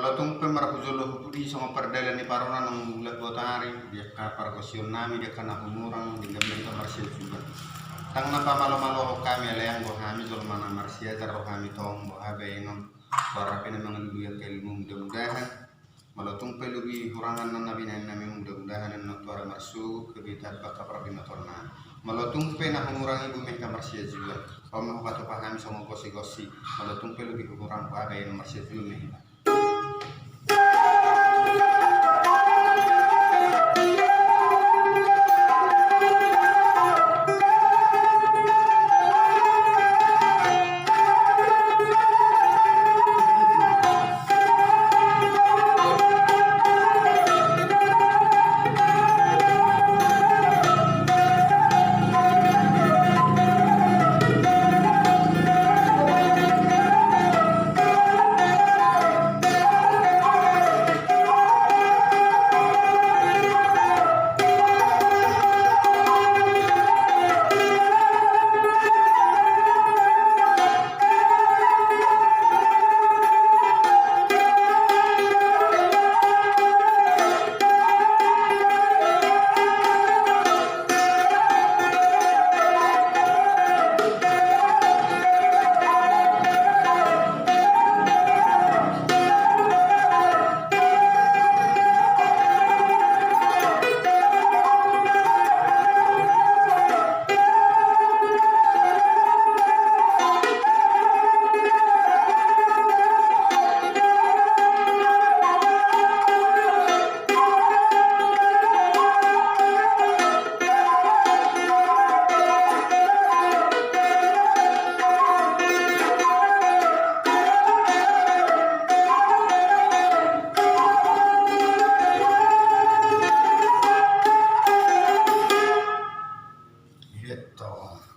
Malatung pe marapujolo hupudi sama perdana ni parona nang bulat botari dia ka pargosion nami dia kana humurang hingga mereka marsial juga. Tang napa malo-malo kami leang go kami jol mana marsia taro kami tong bo habe inom para pena mangalu ya kelmu mudah-mudahan malatung pe lubi hurangan nan nabi nami mudah-mudahan nan tuara marsu kebitat baka prabima torna. Malatung pe na humurang ibu mereka marsia juga. Om mau kata pahami sama gosi-gosi malatung pe lubi hurang habe inom marsia juga nih. Gitu.